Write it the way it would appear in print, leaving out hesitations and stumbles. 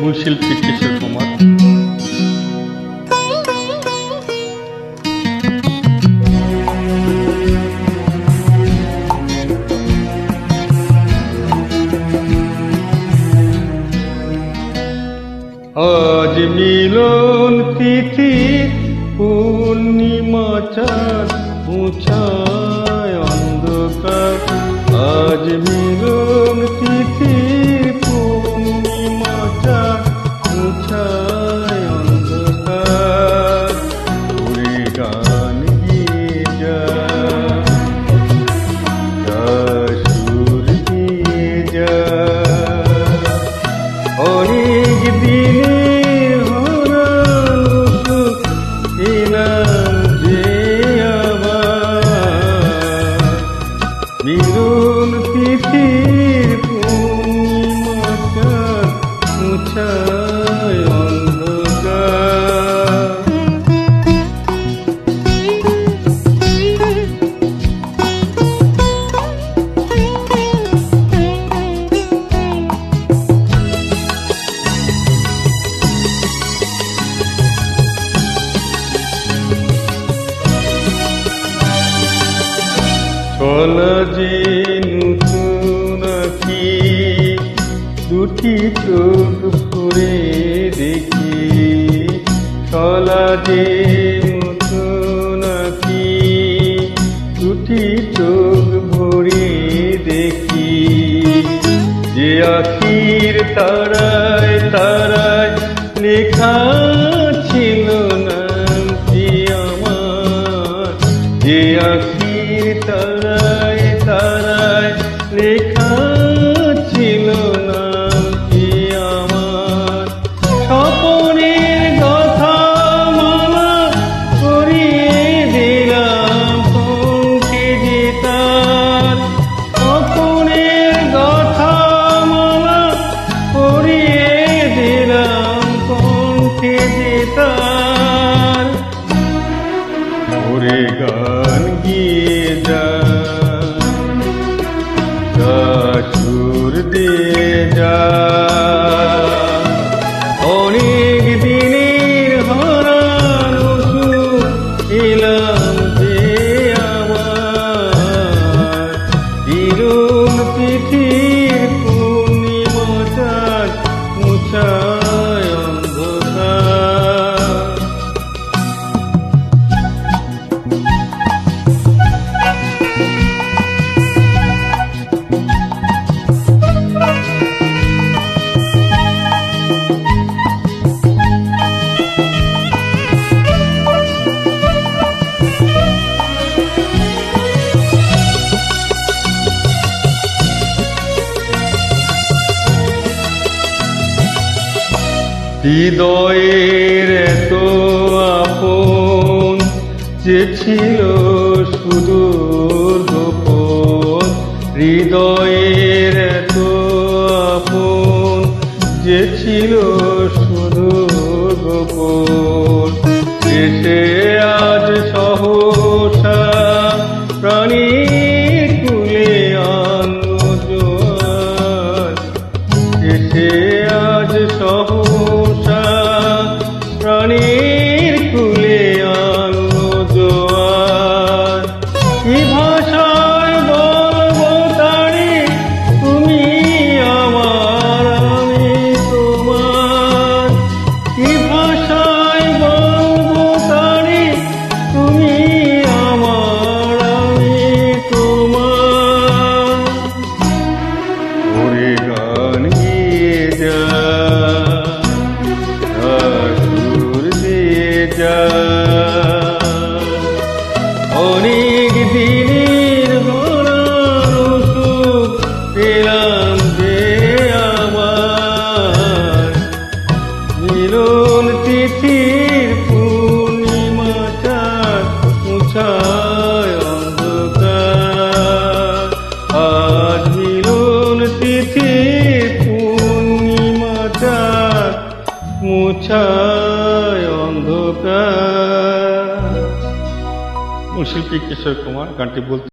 মূল শিল্পী কিশোর কুমার। আজ মিলন তিথি পূর্ণিমা চাঁদ মুছায় অন্ধকার। আজ মিলন তিথি পূর্ণিমা চাঁদ মুছায় অন্ধকার। উড়ে গান গিয়ে যা সুর দিয়ে যা অনেক দিনের হারানো সুখ এলাম যে আবার। মিলন তিথির পূর্ণিমা চাঁদ মুছায় অন্ধকার। চলা যে নতুন আঁখি দুটি চোখ ভরে দেখি। চলা যে নতুন আঁখি দুটি চোখ ভরে দেখি। যে আখির তারায় তারায় লেখা ছিল নামটি আমার। যে আখির তারায় তারায় লেখা ছিল নামটি আমার। স্বপনের কথা মালা করিয়ে দিলাম কণ্ঠে যে তার। স্বপনের কথা মালা করিয়ে দিলাম কণ্ঠে যে তার। ওরে গান গিয়ে যা সুর দিয়ে যা অনেক দিনের হারানো সুখ এলাম যে আমার। চিরুন পৃথিবীর পূর্ণিমা চাঁদ মুছায় অন্ধকার। হৃদয়ের এত আপন যে ছিল সুদূর গোপন। হৃদয়ের এত আপন যে ছিল সুদূর গোপন। এসে আজ সহসা প্রাণীর কুলে আনলো জোয়ার। এসে আজ সহসা প্রাণীর কুলে আনলো জোয়ার। কি ভাষায় বলবো তারে তুমি আমার আমি তোমার। কি ভাষায় বলবো তারে তুমি আমার আমি তোমার। ওরে গান গিয়ে যা সুর দিয়ে যা অনেক দিনের হারানো সুখ পেলাম যে আমার। মিলন তিথির পূর্ণিমা চাঁদ মুছায় অন্ধকার। আজ মিলন তিথির পূর্ণিমা চাঁদ মুছায় অন্ধকার। শিল্পী কিশোর কুমার গানটি বলতে